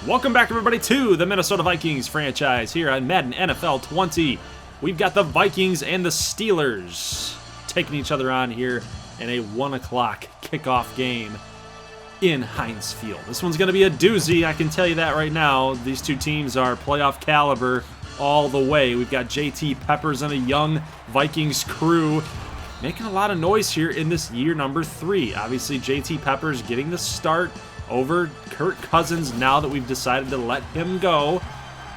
Welcome back, everybody, to the Minnesota Vikings franchise here on Madden NFL 20. We've got the Vikings and the Steelers taking each other on here in a 1 o'clock kickoff game in Heinz Field. This one's going to be a doozy, I can tell you that right now. These two teams are playoff caliber all the way. We've got JT Peppers and a young Vikings crew making a lot of noise here in this year number 3. Obviously, JT Peppers getting the start over Kirk Cousins now that we've decided to let him go.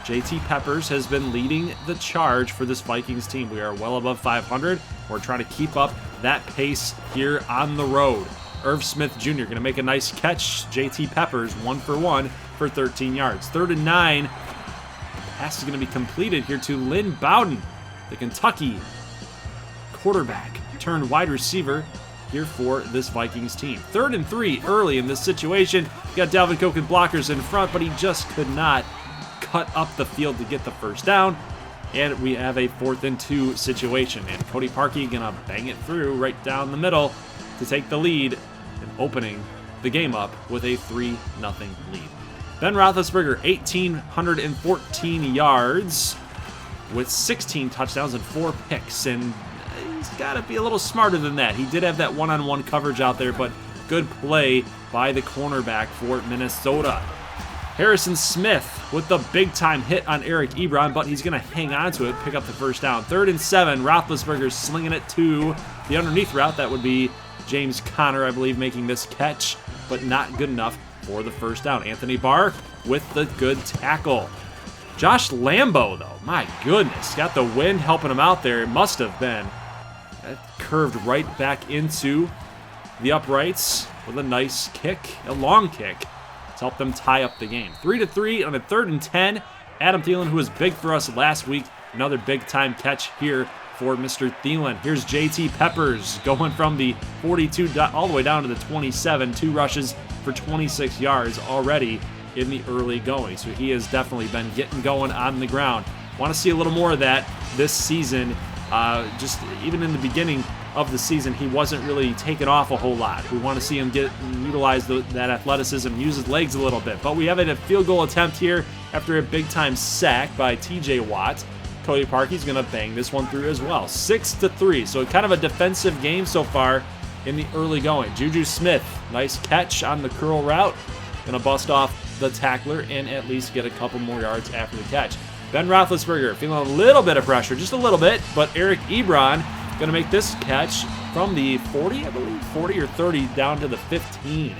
JT Peppers has been leading the charge for this Vikings team. We are well above 500. We're trying to keep up that pace here on the road. Irv Smith Jr. going to make a nice catch. JT Peppers 1 for 1 for 13 yards. 3rd and 9. The pass is going to be completed here to Lynn Bowden, the Kentucky quarterback turned wide receiver here for this Vikings team. 3rd and 3 early in this situation. Got Dalvin Cook and blockers in front, but he just could not cut up the field to get the first down. And we have a 4th and 2 situation. And Cody Parkey gonna bang it through right down the middle to take the lead and opening the game up with a 3-0 lead. Ben Roethlisberger, 1,814 yards with 16 touchdowns and 4 picks. And he's got to be a little smarter than that. He did have that one-on-one coverage out there, but good play by the cornerback for Minnesota. Harrison Smith with the big-time hit on Eric Ebron, but he's going to hang on to it, pick up the first down. 3rd and 7, Roethlisberger slinging it to the underneath route. That would be James Conner, I believe, making this catch, but not good enough for the first down. Anthony Barr with the good tackle. Josh Lambo, though, my goodness, got the wind helping him out there. It must have been. That curved right back into the uprights with a nice kick, a long kick, to help them tie up the game. 3-3 on a 3rd and 10. Adam Thielen, who was big for us last week, another big-time catch here for Mr. Thielen. Here's JT Peppers going from the 42 all the way down to the 27. 2 rushes for 26 yards already in the early going. So he has definitely been getting going on the ground. Want to see a little more of that this season. Just even in the beginning of the season, he wasn't really taken off a whole lot. We want to see him utilize that athleticism, use his legs a little bit. But we have a field goal attempt here after a big-time sack by TJ Watt. Cody Parkey's going to bang this one through as well. 6-3, so kind of a defensive game so far in the early going. Juju Smith, nice catch on the curl route. Going to bust off the tackler and at least get a couple more yards after the catch. Ben Roethlisberger feeling a little bit of pressure, just a little bit, but Eric Ebron going to make this catch from the 40, I believe, 40 or 30 down to the 15.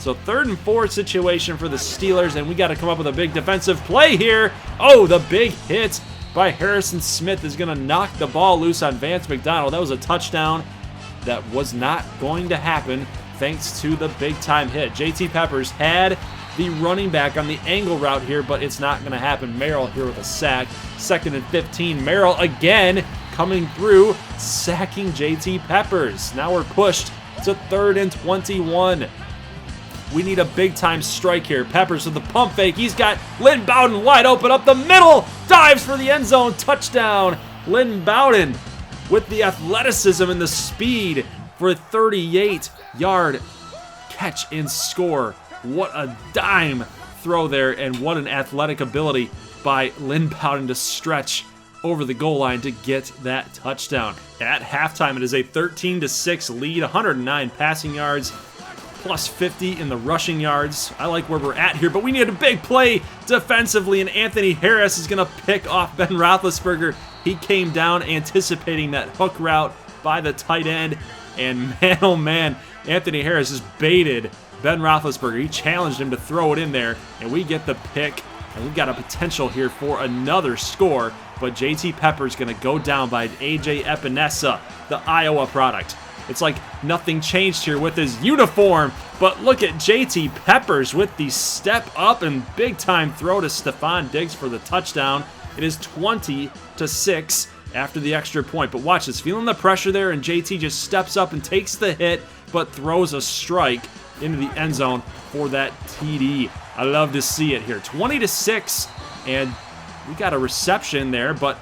So 3rd and 4 situation for the Steelers, and we got to come up with a big defensive play here. Oh, the big hit by Harrison Smith is going to knock the ball loose on Vance McDonald. That was a touchdown that was not going to happen thanks to the big-time hit. JT Peppers had the running back on the angle route here, but it's not going to happen. Merrill here with a sack. 2nd and 15. Merrill again coming through, sacking JT Peppers. Now we're pushed to 3rd and 21. We need a big-time strike here. Peppers with the pump fake. He's got Lynn Bowden wide open up the middle. Dives for the end zone. Touchdown. Lynn Bowden with the athleticism and the speed for a 38-yard catch and score. What a dime throw there, and what an athletic ability by Lynn Bowden to stretch over the goal line to get that touchdown. At halftime, it is a 13-6 lead, 109 passing yards, plus 50 in the rushing yards. I like where we're at here, but we need a big play defensively, and Anthony Harris is going to pick off Ben Roethlisberger. He came down anticipating that hook route by the tight end, and man, oh man, Anthony Harris has baited Ben Roethlisberger. He challenged him to throw it in there, and we get the pick, and we've got a potential here for another score, but JT Peppers going to go down by A.J. Epinesa, the Iowa product. It's like nothing changed here with his uniform, but look at JT Peppers with the step up and big-time throw to Stephon Diggs for the touchdown. It is 20-6 after the extra point, but watch this. Feeling the pressure there, and JT just steps up and takes the hit, but throws a strike into the end zone for that TD. I love to see it here. 20-6, and we got a reception there, but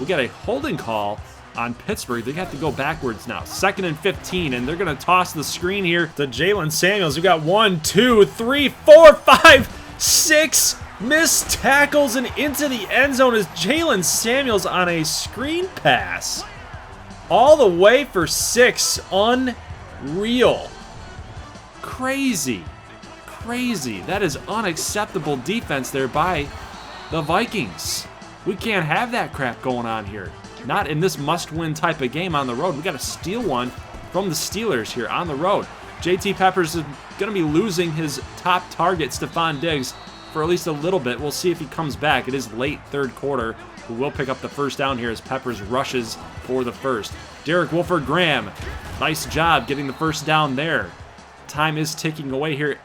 we got a holding call on Pittsburgh. They have to go backwards now. 2nd and 15, and they're going to toss the screen here to Jalen Samuels. We got 1, 2, 3, 4, 5, 6 missed tackles and into the end zone is Jalen Samuels on a screen pass. All the way for 6. Unreal. Crazy. Crazy. That is unacceptable defense there by the Vikings. We can't have that crap going on here. Not in this must-win type of game on the road. We got to steal one from the Steelers here on the road. JT Peppers is going to be losing his top target, Stephon Diggs, for at least a little bit. We'll see if he comes back. It is late third quarter. We will pick up the first down here as Peppers rushes for the first. Derek Wolford-Graham, nice job getting the first down there. Time is ticking away here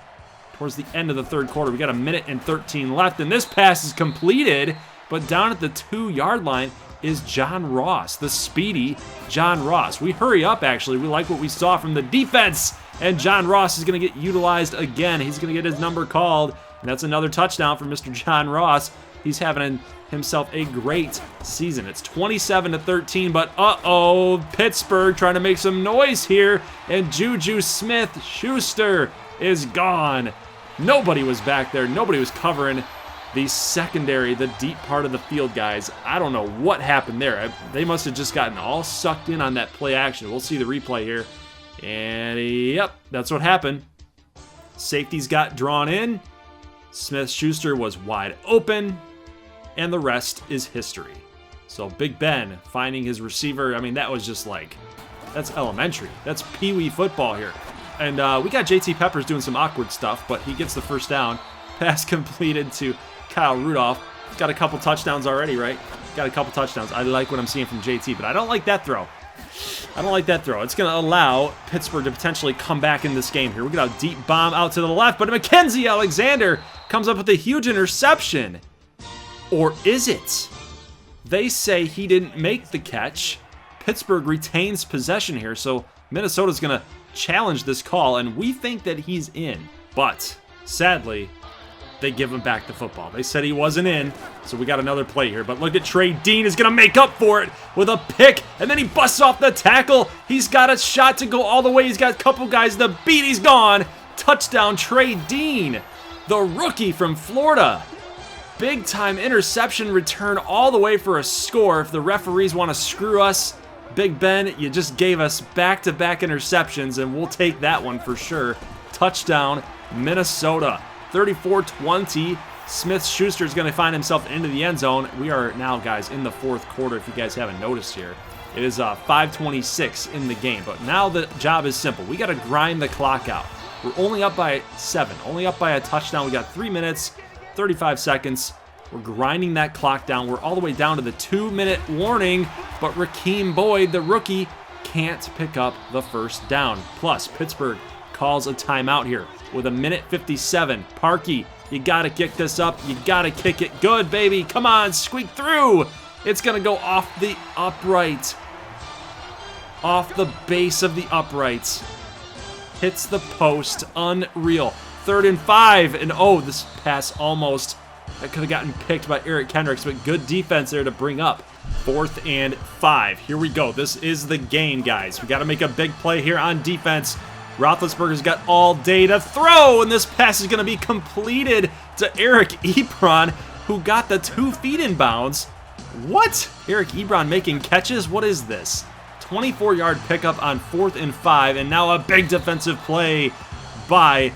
towards the end of the third quarter. We got 1:13 left, and this pass is completed, but down at the 2-yard line is John Ross, the speedy John Ross. We hurry up, actually. We like what we saw from the defense, and John Ross is going to get utilized again. He's going to get his number called, and that's another touchdown for Mr. John Ross. He's having himself a great season. It's 27-13, but uh-oh, Pittsburgh trying to make some noise here, and Juju Smith-Schuster is gone. Nobody was back there. Nobody was covering the secondary, the deep part of the field, guys. I don't know what happened there. They must have just gotten all sucked in on that play action. We'll see the replay here. And yep, that's what happened. Safeties got drawn in. Smith-Schuster was wide open. And the rest is history. So Big Ben finding his receiver. I mean, that was just like, that's elementary. That's peewee football here. And we got JT Peppers doing some awkward stuff, but he gets the first down. Pass completed to Kyle Rudolph. Got a couple touchdowns already, right? Got a couple touchdowns. I like what I'm seeing from JT, but I don't like that throw. I don't like that throw. It's going to allow Pittsburgh to potentially come back in this game here. We got a deep bomb out to the left, but Mackenzie Alexander comes up with a huge interception. Or is it? They say he didn't make the catch. Pittsburgh retains possession here, so Minnesota's going to challenge this call, and we think that he's in. But, sadly, they give him back the football. They said he wasn't in, so we got another play here. But look at Trey Dean is going to make up for it with a pick, and then he busts off the tackle. He's got a shot to go all the way. He's got a couple guys to beat. He's gone. Touchdown, Trey Dean, the rookie from Florida. Big-time interception return all the way for a score. If the referees want to screw us, Big Ben, you just gave us back-to-back interceptions, and we'll take that one for sure. Touchdown, Minnesota. 34-20. Smith-Schuster is going to find himself into the end zone. We are now, guys, in the fourth quarter, if you guys haven't noticed here. It is 5:26 in the game, but now the job is simple. We got to grind the clock out. We're only up by 7, only up by a touchdown. We got 3 minutes, 35 seconds. We're grinding that clock down. We're all the way down to the 2-minute warning, but Rakeem Boyd, the rookie, can't pick up the first down. Plus, Pittsburgh calls a timeout here with 1:57. Parkey, you got to kick this up. You got to kick it good, baby. Come on, squeak through. It's going to go off the upright. Off the base of the uprights. Hits the post. Unreal. 3rd and 5. And oh, this pass almost, that could have gotten picked by Eric Kendricks, but good defense there to bring up. 4th and 5. Here we go. This is the game, guys. We got to make a big play here on defense. Roethlisberger's got all day to throw, and this pass is going to be completed to Eric Ebron, who got the 2 feet in bounds. What? Eric Ebron making catches? What is this? 24-yard pickup on 4th and 5, and now a big defensive play by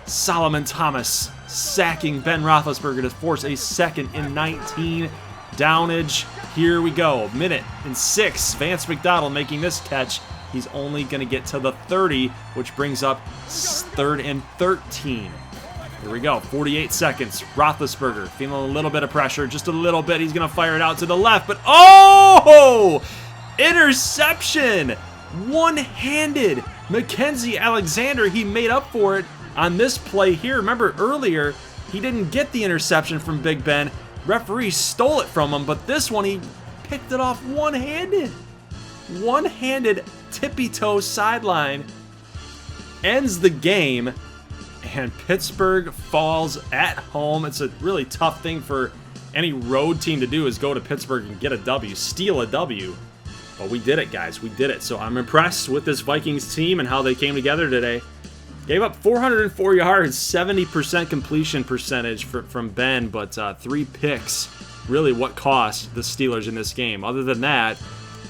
Solomon Thomas, sacking Ben Roethlisberger to force a 2nd and 19 downage. Here we go. 1:06. Vance McDonald making this catch. He's only going to get to the 30, which brings up 3rd and 13. Here we go. 48 seconds. Roethlisberger feeling a little bit of pressure, just a little bit. He's going to fire it out to the left, but oh! Interception! One-handed. Mackenzie Alexander, he made up for it on this play here. Remember earlier, he didn't get the interception from Big Ben. Referee stole it from him, but this one, he picked it off one-handed. One-handed tippy-toe sideline ends the game, and Pittsburgh falls at home. It's a really tough thing for any road team to do, is go to Pittsburgh and get a W, steal a W. But we did it, guys. We did it. So I'm impressed with this Vikings team and how they came together today. Gave up 404 yards, 70% completion percentage from Ben, but 3 picks. Really what cost the Steelers in this game. Other than that,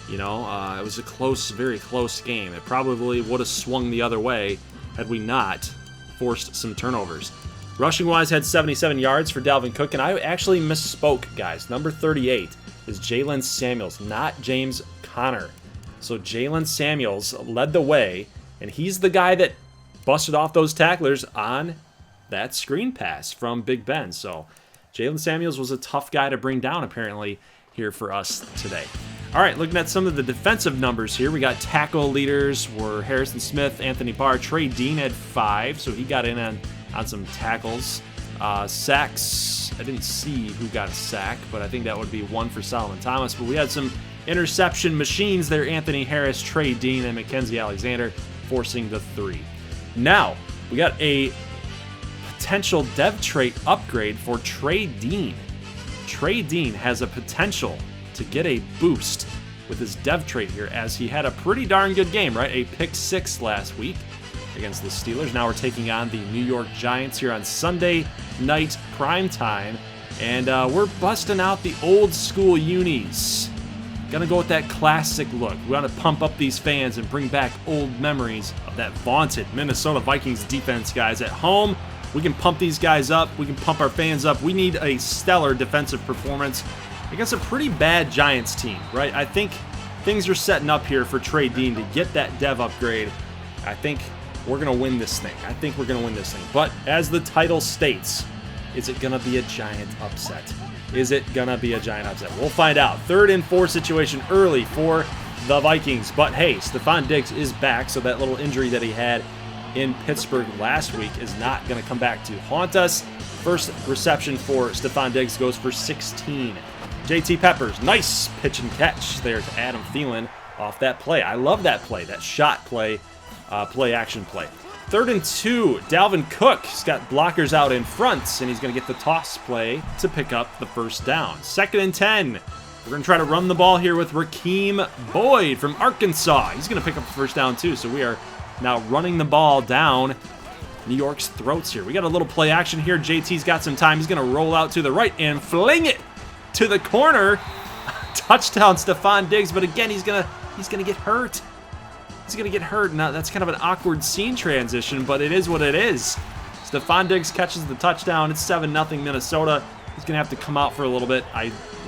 you know, it was a close, very close game. It probably would have swung the other way had we not forced some turnovers. Rushing-wise, had 77 yards for Dalvin Cook, and I actually misspoke, guys. Number 38 is Jalen Samuels, not James Conner. So Jalen Samuels led the way, and he's the guy that busted off those tacklers on that screen pass from Big Ben. So Jalen Samuels was a tough guy to bring down, apparently, here for us today. All right, looking at some of the defensive numbers here, we got tackle leaders were Harrison Smith, Anthony Barr, Trey Dean had 5, so he got in on some tackles. Sacks, I didn't see who got a sack, but I think that would be 1 for Solomon Thomas. But we had some interception machines there, Anthony Harris, Trey Dean, and Mackenzie Alexander forcing the 3. Now, we got a potential dev trait upgrade for Trey Dean. Trey Dean has a potential to get a boost with his dev trait here, as he had a pretty darn good game, right? A pick 6 last week against the Steelers. Now we're taking on the New York Giants here on Sunday night prime time, and we're busting out the old school unis. Gonna go with that classic look. We want to pump up these fans and bring back old memories of that vaunted Minnesota Vikings defense, guys. At home, we can pump these guys up. We can pump our fans up. We need a stellar defensive performance against a pretty bad Giants team, right? I think things are setting up here for Trey Dean to get that dev upgrade. I think we're going to win this thing. But as the title states, is it going to be a giant upset? Is it going to be a giant upset? We'll find out. 3rd and 4 situation early for the Vikings. But hey, Stephon Diggs is back, so that little injury that he had in Pittsburgh last week is not going to come back to haunt us. First reception for Stephon Diggs goes for 16. JT Peppers, nice pitch and catch there to Adam Thielen off that play. I love that play, that shot play, play-action play. 3rd and 2, Dalvin Cook. He's got blockers out in front, and he's going to get the toss play to pick up the first down. 2nd and 10. We're going to try to run the ball here with Rakeem Boyd from Arkansas. He's going to pick up the first down, too, so we are now running the ball down New York's throats here. We got a little play action here. JT's got some time. He's going to roll out to the right and fling it to the corner. Touchdown, Stephon Diggs, but again, he's going to get hurt. He's going to get hurt. Now, that's kind of an awkward scene transition, but it is what it is. Stephon Diggs catches the touchdown. It's 7-0 Minnesota. He's going to have to come out for a little bit.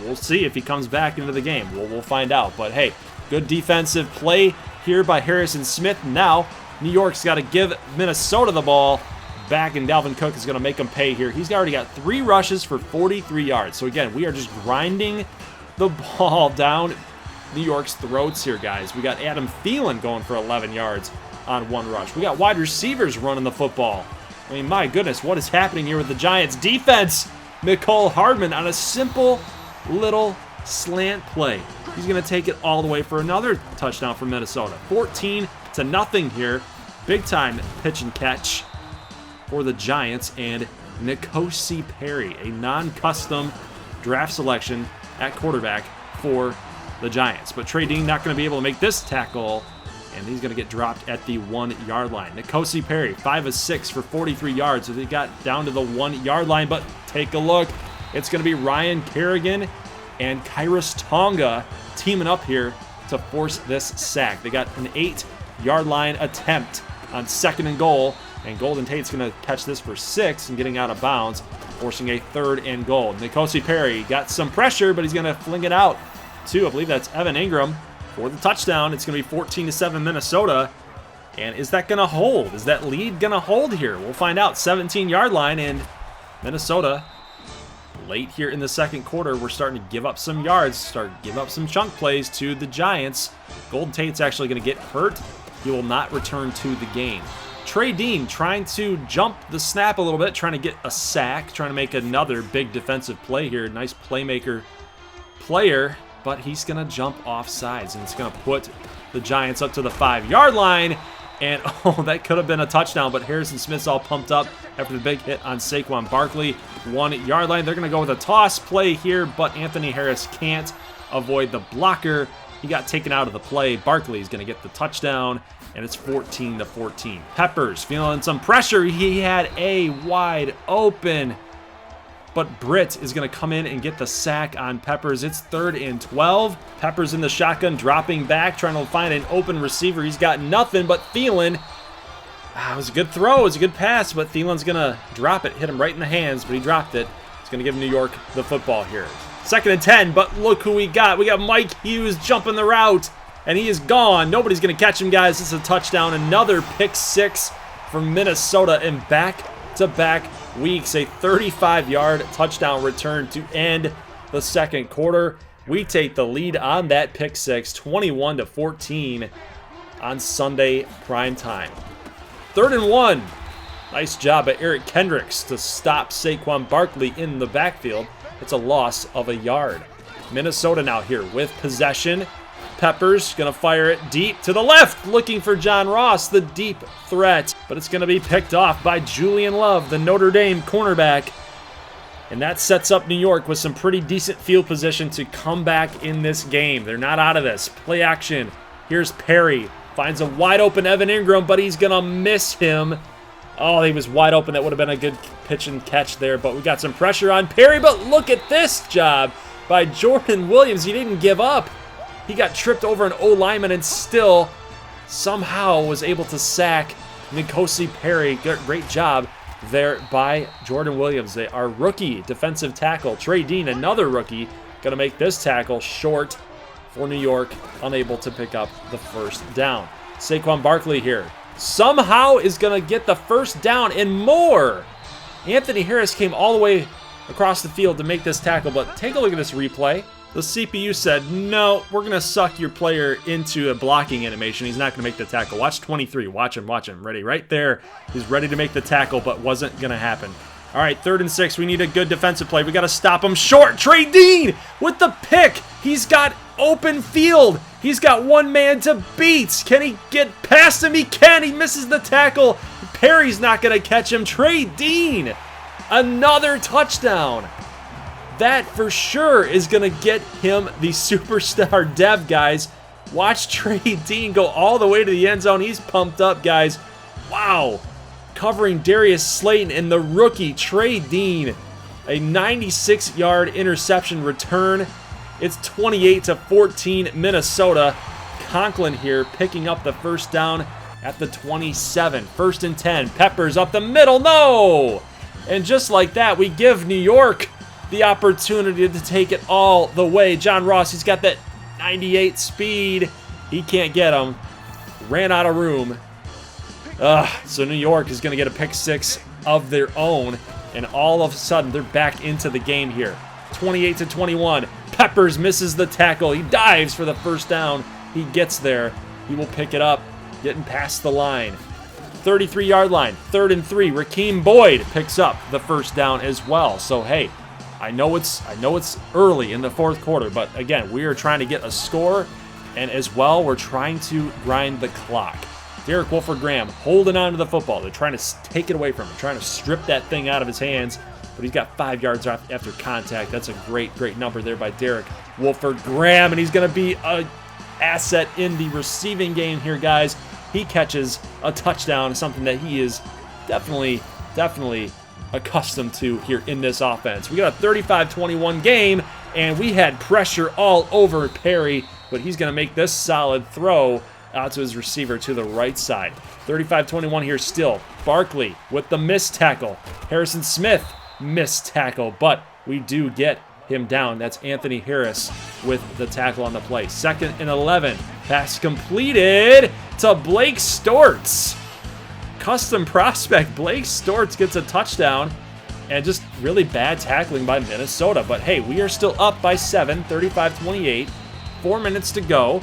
We'll see if he comes back into the game. We'll find out. But hey, good defensive play here by Harrison Smith. Now, New York's got to give Minnesota the ball back, and Dalvin Cook is going to make him pay here. He's already got 3 rushes for 43 yards. So again, we are just grinding the ball down New York's throats here, guys. We got Adam Thielen going for 11 yards on 1 rush. We got wide receivers running the football. I mean, my goodness, what is happening here with the Giants defense? Mecole Hardman on a simple little slant play. He's going to take it all the way for another touchdown for Minnesota. 14-0 here. Big time pitch and catch for the Giants, and N'Kosi Perry, a non-custom draft selection at quarterback for the Giants. But Trey Dean not going to be able to make this tackle, and he's going to get dropped at the 1-yard line. N'Kosi Perry, 5 of 6 for 43 yards, so they got down to the 1-yard line, but take a look. It's going to be Ryan Kerrigan and Kairos Tonga teaming up here to force this sack. They got an 8-yard line attempt on 2nd and goal, and Golden Tate's going to catch this for 6 and getting out of bounds, forcing a 3rd and goal. N'Kosi Perry got some pressure, but he's going to fling it out to, I believe that's Evan Ingram for the touchdown. It's going to be 14-7 Minnesota. And is that going to hold? Is that lead going to hold here? We'll find out. 17-yard line, and Minnesota, late here in the second quarter, we're starting to give up some yards, give up some chunk plays to the Giants. Golden Tate's actually going to get hurt. He will not return to the game. Trey Dean trying to jump the snap a little bit, trying to get a sack, trying to make another big defensive play here. Nice playmaker player, but he's going to jump off sides, and it's going to put the Giants up to the 5-yard line. And, oh, that could have been a touchdown, but Harrison Smith's all pumped up after the big hit on Saquon Barkley. 1-yard line. They're going to go with a toss play here, but Anthony Harris can't avoid the blocker He got taken out of the play. Barkley's going to get the touchdown, and it's 14-14. Peppers feeling some pressure. He had a wide open, but Britt is going to come in and get the sack on Peppers. It's 3rd and 12. Peppers in the shotgun, dropping back, trying to find an open receiver. He's got nothing, but Thielen, it was a good throw. It was a good pass, but Thielen's going to drop it. Hit him right in the hands, but he dropped it. It's going to give New York the football here. 2nd and 10, but look who we got. We got Mike Hughes jumping the route, and he is gone. Nobody's going to catch him, guys. This is a touchdown. Another pick six from Minnesota in back-to-back weeks. A 35-yard touchdown return to end the second quarter. We take the lead on that pick six, 21-14 on Sunday prime time. 3rd and 1. Nice job by Eric Kendricks to stop Saquon Barkley in the backfield. It's a loss of a yard. Minnesota now here with possession. Peppers going to fire it deep to the left, looking for John Ross, the deep threat. But it's going to be picked off by Julian Love, the Notre Dame cornerback. And that sets up New York with some pretty decent field position to come back in this game. They're not out of this. Play action. Here's Perry. Finds a wide open Evan Ingram, but he's going to miss him. Oh, he was wide open. That would have been a good pitch and catch there, but we got some pressure on Perry. But look at this job by Jordan Williams. He didn't give up. He got tripped over an O-lineman and still somehow was able to sack N'Kosi Perry. Great job there by Jordan Williams. Our rookie defensive tackle, Trey Dean, another rookie, going to make this tackle short for New York, unable to pick up the first down. Saquon Barkley here somehow is going to get the first down and more. Anthony Harris came all the way across the field to make this tackle, but take a look at this replay. The CPU said, no, we're going to suck your player into a blocking animation. He's not going to make the tackle. Watch 23. Watch him. Ready right there. He's ready to make the tackle, but wasn't going to happen. All right, 3rd and 6. We need a good defensive play. We got to stop him short. Trey Dean with the pick. He's got open field. He's got one man to beat. Can he get past him? He can. He misses the tackle. Perry's not going to catch him. Trey Dean, another touchdown. That for sure is going to get him the superstar dev, guys. Watch Trey Dean go all the way to the end zone. He's pumped up, guys. Wow. Covering Darius Slayton and the rookie Trey Dean. A 96-yard interception return. It's 28-14 Minnesota. Conklin here picking up the first down at the 27. 1st and 10. Peppers up the middle. No! And just like that, we give New York the opportunity to take it all the way. John Ross, he's got that 98 speed. He can't get him. Ran out of room. So New York is going to get a pick six of their own, and all of a sudden they're back into the game here. 28-21. Peppers misses the tackle. He dives for the first down. He gets there. He will pick it up, getting past the line. 33-yard line. 3rd and 3. Rakeem Boyd picks up the first down as well. So hey, I know it's early in the 4th quarter, but again, we are trying to get a score, and as well, we're trying to grind the clock. Derek Wolford-Graham holding on to the football. They're trying to take it away from him, trying to strip that thing out of his hands, but he's got 5 yards after contact. That's a great number there by Derek Wolford-Graham, and he's going to be an asset in the receiving game here, guys. He catches a touchdown, something that he is definitely accustomed to here in this offense. We got a 35-21 game, and we had pressure all over Perry, but he's going to make this solid throw out to his receiver to the right side. 35-21 here still. Barkley with the missed tackle. Harrison Smith missed tackle, but we do get him down. That's Anthony Harris with the tackle on the play. 2nd and 11. Pass completed to Blake Stortz. Custom prospect Blake Stortz gets a touchdown, and just really bad tackling by Minnesota. But hey, we are still up by 7, 35-28. 4 minutes to go,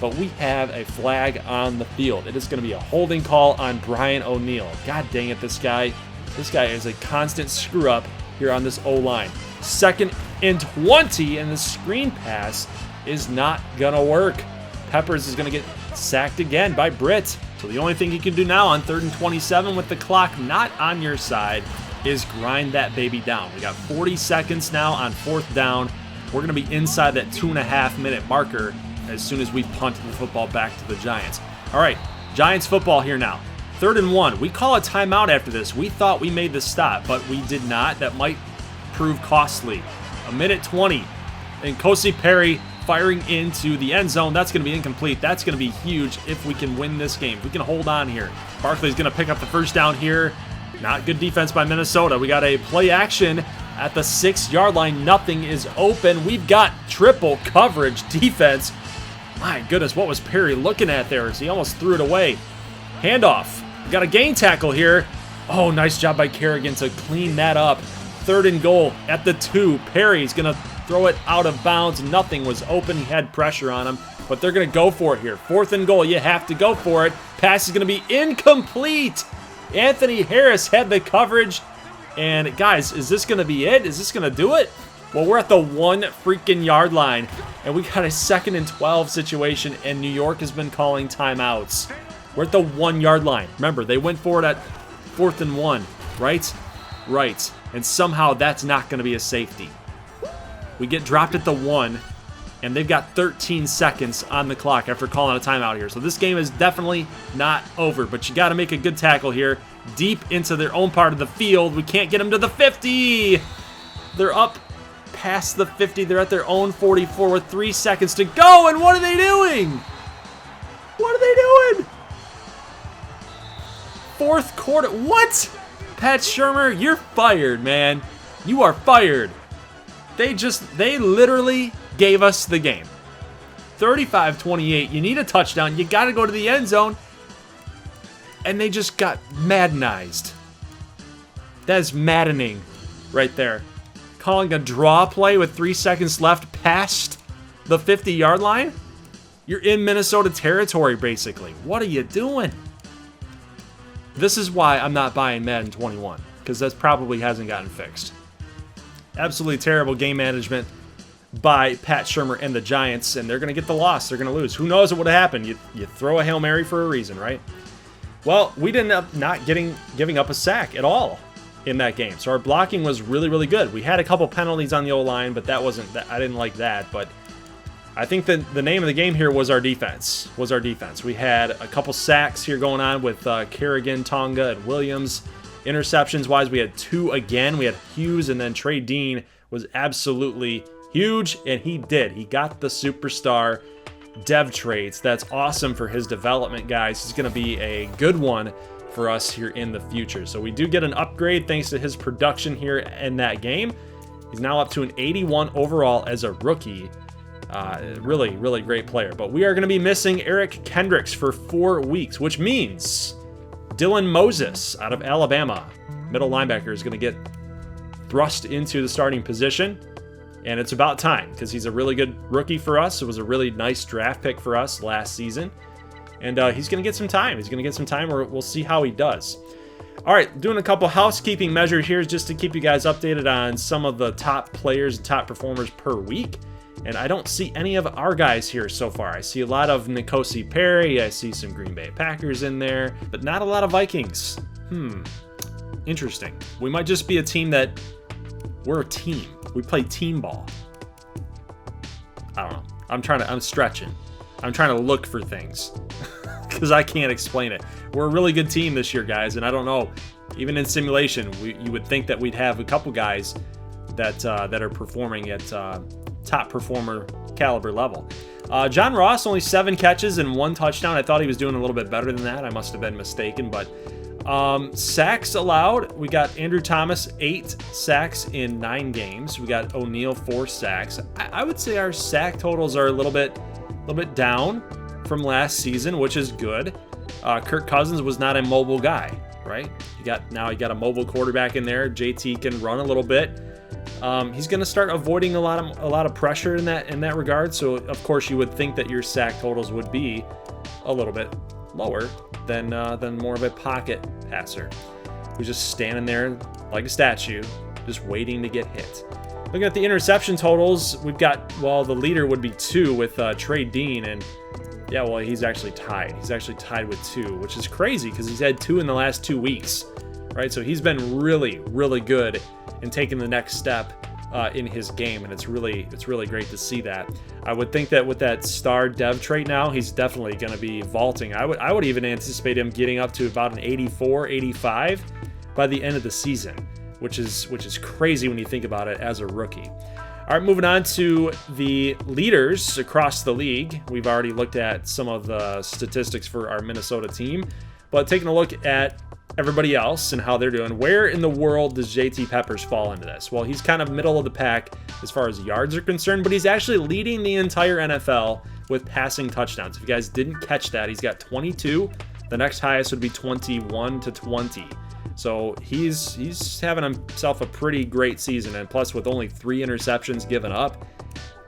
but we have a flag on the field. It is going to be a holding call on Brian O'Neill. God dang it, this guy is a constant screw up here on this O-line. 2nd and 20, and the screen pass is not going to work. Peppers is going to get sacked again by Britt. So the only thing you can do now on 3rd and 27 with the clock not on your side is grind that baby down. We got 40 seconds now on 4th down. We're going to be inside that 2.5-minute marker. as soon as we punt the football back to the Giants. All right, Giants football here now. 3rd and 1. We call a timeout after this. We thought we made the stop, but we did not. That might prove costly. 1:20. And Kosi Perry firing into the end zone. That's going to be incomplete. That's going to be huge if we can win this game. If we can hold on here. Barkley's going to pick up the first down here. Not good defense by Minnesota. We got a play action at the 6-yard line. Nothing is open. We've got triple coverage defense. My goodness, what was Perry looking at there as he almost threw it away? Handoff. We got a gain tackle here. Oh, nice job by Kerrigan to clean that up. 3rd and goal at the 2. Perry's going to throw it out of bounds. Nothing was open. He had pressure on him, but they're going to go for it here. 4th and goal. You have to go for it. Pass is going to be incomplete. Anthony Harris had the coverage. And guys, is this going to be it? Is this going to do it? Well, we're at the 1 freaking yard line, and we got a 2nd and 12 situation, and New York has been calling timeouts. We're at the 1 yard line. Remember, they went for it at 4th and 1, right? Right. And somehow that's not going to be a safety. We get dropped at the 1, and they've got 13 seconds on the clock after calling a timeout here. So this game is definitely not over, but you got to make a good tackle here deep into their own part of the field. We can't get them to the 50. They're up past the 50. They're at their own 44 with 3 seconds to go, and what are they doing? What are they doing? 4th quarter. What? Pat Shurmur, you're fired, man. You are fired. They literally gave us the game. 35-28. You need a touchdown. You got to go to the end zone. And they just got Maddenized. That is maddening right there. Calling a draw play with 3 seconds left past the 50-yard line? You're in Minnesota territory, basically. What are you doing? This is why I'm not buying Madden 21, because that probably hasn't gotten fixed. Absolutely terrible game management by Pat Shurmur and the Giants, and they're going to get the loss. They're going to lose. Who knows what would have happened? You throw a Hail Mary for a reason, right? Well, we ended up not giving up a sack at all in that game. So our blocking was really, really good. We had a couple penalties on the O-line, but that wasn't I didn't like that. But I think that the name of the game here was our defense. We had a couple sacks here going on with Kerrigan, Tonga, and Williams. Interceptions-wise, we had 2 again. We had Hughes, and then Trey Dean was absolutely huge, and he did. He got the superstar dev traits. That's awesome for his development, guys. He's going to be a good one for us here in the future. So we do get an upgrade thanks to his production here in that game. He's now up to an 81 overall as a rookie. Really, really great player. But we are going to be missing Eric Kendricks for 4 weeks, which means Dylan Moses out of Alabama, middle linebacker, is going to get thrust into the starting position. And it's about time because he's a really good rookie for us. It was a really nice draft pick for us last season. And he's going to get some time. We'll see how he does. All right, doing a couple housekeeping measures here just to keep you guys updated on some of the top players and top performers per week. And I don't see any of our guys here so far. I see a lot of N'Kosi Perry. I see some Green Bay Packers in there, but not a lot of Vikings. Interesting. We might just be a team that we're a team. We play team ball. I don't know. I'm stretching. I'm trying to look for things because I can't explain it. We're a really good team this year, guys, and I don't know. Even in simulation, you would think that we'd have a couple guys that are performing at top performer caliber level. John Ross, only 7 catches and 1 touchdown. I thought he was doing a little bit better than that. I must have been mistaken, but sacks allowed. We got Andrew Thomas, 8 sacks in 9 games. We got O'Neal, 4 sacks. I would say our sack totals are a little bit down from last season, which is good. Kirk Cousins was not a mobile guy, right? You got a mobile quarterback in there. JT can run a little bit. He's going to start avoiding a lot of pressure in that regard. So of course you would think that your sack totals would be a little bit lower than more of a pocket passer who's just standing there like a statue, just waiting to get hit. Looking at the interception totals, we've got, well, the leader would be 2 with Trey Dean, and yeah, well, he's actually tied. He's actually tied with 2, which is crazy because he's had 2 in the last 2 weeks, right? So he's been really, really good in taking the next step in his game, and it's really great to see that. I would think that with that star dev trait now, he's definitely going to be vaulting. I would even anticipate him getting up to about an 84, 85 by the end of the season, which is crazy when you think about it as a rookie. All right, moving on to the leaders across the league. We've already looked at some of the statistics for our Minnesota team, but taking a look at everybody else and how they're doing. Where in the world does JT Peppers fall into this? Well, he's kind of middle of the pack as far as yards are concerned, but he's actually leading the entire NFL with passing touchdowns. If you guys didn't catch that, he's got 22. The next highest would be 21 to 20. So he's having himself a pretty great season, and plus with only 3 interceptions given up,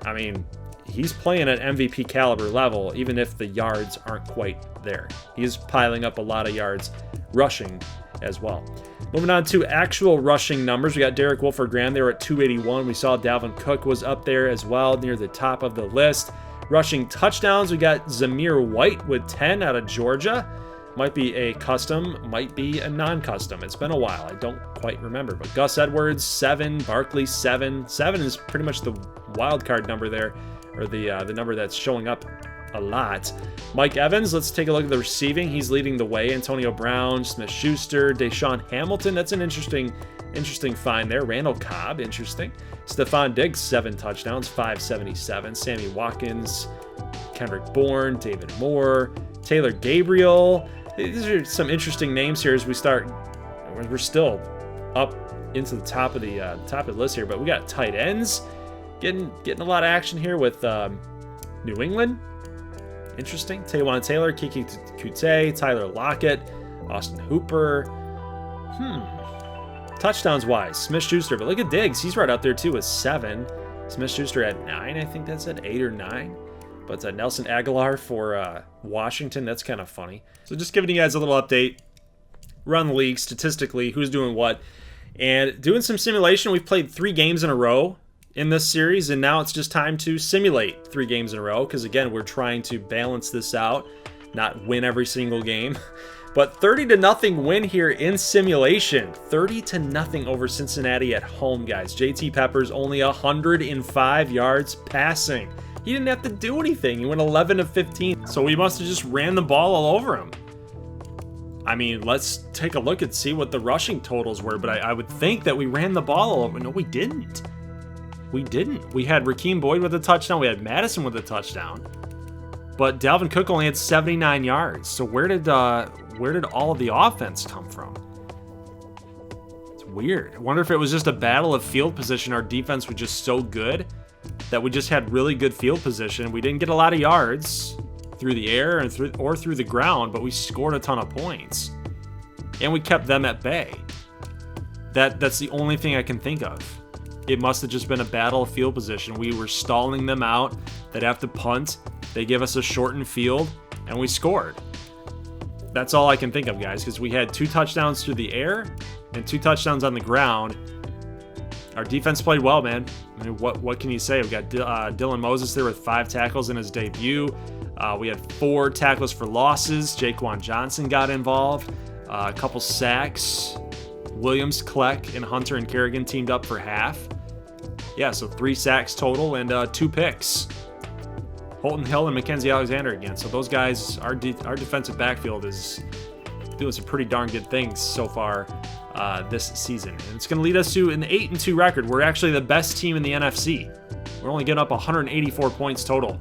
I mean, he's playing at MVP caliber level, even if the yards aren't quite there. He's piling up a lot of yards rushing as well. Moving on to actual rushing numbers, we got Derek Wolford-Graham there at 281. We saw Dalvin Cook was up there as well, near the top of the list. Rushing touchdowns, we got Zamir White with 10 out of Georgia. Might be a custom, might be a non-custom. It's been a while. I don't quite remember. But Gus Edwards, 7. Barkley, 7. 7 is pretty much the wild card number there, or the number that's showing up a lot. Mike Evans, let's take a look at the receiving. He's leading the way. Antonio Brown, Smith-Schuster, Deshaun Hamilton. That's an interesting find there. Randall Cobb, interesting. Stephon Diggs, 7 touchdowns, 577. Sammy Watkins, Kendrick Bourne, David Moore, Taylor Gabriel. These are some interesting names here as we start. We're still up into the top of the list here, but we got tight ends getting a lot of action here with New England. Interesting. Taywan Taylor, Kiki Kute, Tyler Lockett, Austin Hooper. Touchdowns wise, Smith-Schuster, but look at Diggs. He's right out there too with 7. Smith-Schuster at 9, I think that's at 8 or 9. But Nelson Aguilar for Washington, that's kind of funny. So just giving you guys a little update around the league, statistically, who's doing what. And doing some simulation. We've played 3 games in a row in this series, and now it's just time to simulate 3 games in a row, because again, we're trying to balance this out, not win every single game. But 30-0 win here in simulation. 30-0 over Cincinnati at home, guys. JT Peppers only 105 yards passing. He didn't have to do anything. He went 11 of 15. So we must have just ran the ball all over him. I mean, let's take a look and see what the rushing totals were. But I would think that we ran the ball all over. No, we didn't. We didn't. We had Rakeem Boyd with a touchdown. We had Madison with a touchdown. But Dalvin Cook only had 79 yards. So where did all of the offense come from? It's weird. I wonder if it was just a battle of field position. Our defense was just so good that we just had really good field position. We didn't get a lot of yards through the air and through the ground, but we scored a ton of points. And we kept them at bay. That's the only thing I can think of. It must have just been a battle of field position. We were stalling them out. They'd have to punt. They give us a shortened field, and we scored. That's all I can think of, guys, because we had 2 touchdowns through the air and 2 touchdowns on the ground. Our defense played well, man. I mean, what can you say? We got Dylan Moses there with 5 tackles in his debut. We had 4 tackles for losses. Jaquan Johnson got involved. A couple sacks. Williams, Kleck, and Hunter and Kerrigan teamed up for half. Yeah, so 3 sacks total and 2 picks. Holton Hill and Mackenzie Alexander again. So those guys, our defensive backfield is doing some pretty darn good things so far this season. And it's going to lead us to an 8-2 record. We're actually the best team in the NFC. We're only getting up 184 points total.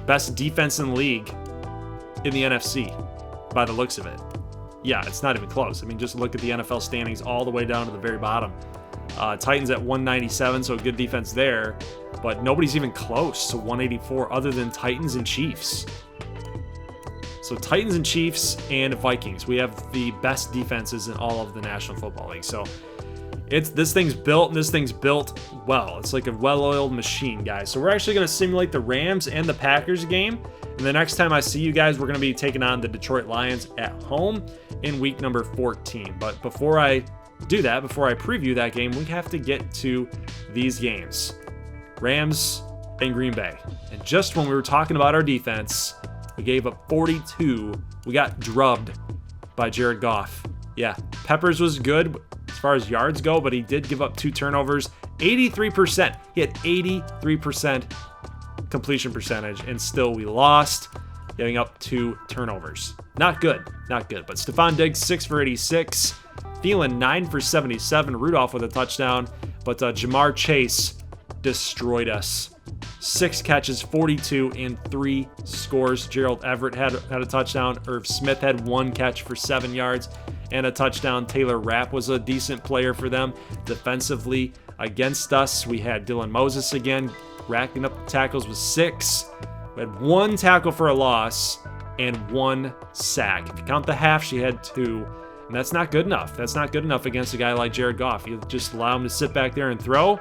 Best defense in the league in the NFC by the looks of it. Yeah, it's not even close. I mean, just look at the NFL standings all the way down to the very bottom. Titans at 197, so good defense there. But nobody's even close to 184 other than Titans and Chiefs. So Titans and Chiefs and Vikings. We have the best defenses in all of the National Football League. So this thing's built, and this thing's built well. It's like a well-oiled machine, guys. So we're actually going to simulate the Rams and the Packers game. And the next time I see you guys, we're going to be taking on the Detroit Lions at home in week number 14. But before I do that, before I preview that game, we have to get to these games. Rams and Green Bay. And just when we were talking about our defense, we gave up 42. We got drubbed by Jared Goff. Yeah, Peppers was good. far as yards go, but he did give up 2 turnovers. 83%. He had 83% completion percentage, and still we lost, giving up 2 turnovers. Not good. Not good. But Stephon Diggs, 6 for 86. Thielen, 9 for 77. Rudolph with a touchdown. But Jamar Chase destroyed us. 6 catches, 42, and 3 scores. Gerald Everett had a touchdown. Irv Smith had 1 catch for 7 yards and a touchdown. Taylor Rapp was a decent player for them. Defensively against us, we had Dylan Moses again, racking up the tackles with 6. We had 1 tackle for a loss and 1 sack. If you count the half, she had 2. And that's not good enough. That's not good enough against a guy like Jared Goff. You just allow him to sit back there and throw,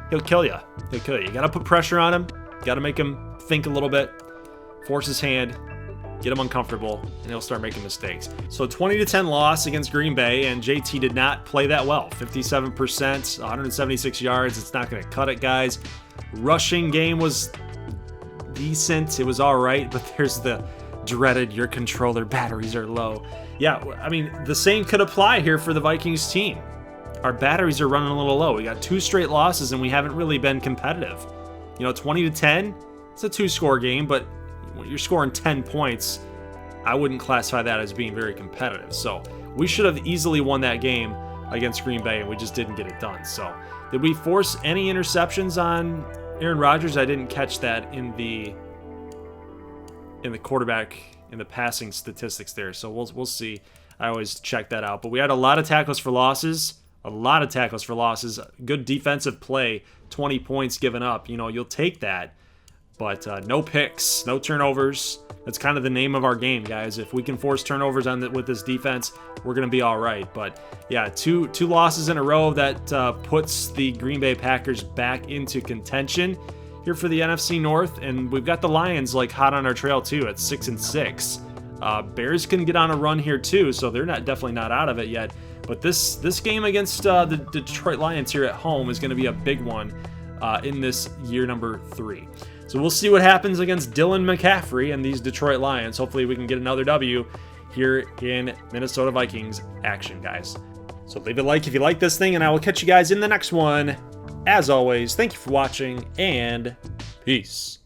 he'll kill you. He'll kill you. You got to put pressure on him. Got to make him think a little bit. Force his hand. Get him uncomfortable, and he'll start making mistakes. So 20-10 loss against Green Bay, and JT did not play that well. 57%, 176 yards. It's not going to cut it, guys. Rushing game was decent. It was all right, but there's the dreaded your controller batteries are low. Yeah, I mean, the same could apply here for the Vikings team. Our batteries are running a little low. We got 2 straight losses, and we haven't really been competitive. 20-10, it's a 2-score game, but when you're scoring 10 points, I wouldn't classify that as being very competitive. So we should have easily won that game against Green Bay, and we just didn't get it done. So did we force any interceptions on Aaron Rodgers? I didn't catch that in the quarterback, in the passing statistics there. So we'll see. I always check that out. But we had a lot of tackles for losses. A lot of tackles for losses. Good defensive play. 20 points given up. You'll take that. But no picks, no turnovers. That's kind of the name of our game, guys. If we can force turnovers with this defense, we're going to be all right. But yeah, two losses in a row that puts the Green Bay Packers back into contention here for the NFC North. And we've got the Lions hot on our trail too at 6-6. Bears can get on a run here too, so they're definitely not out of it yet. But this game against the Detroit Lions here at home is going to be a big one in this year number 3. So we'll see what happens against Dylan McCaffrey and these Detroit Lions. Hopefully we can get another W here in Minnesota Vikings action, guys. So leave a like if you like this thing, and I will catch you guys in the next one. As always, thank you for watching, and peace.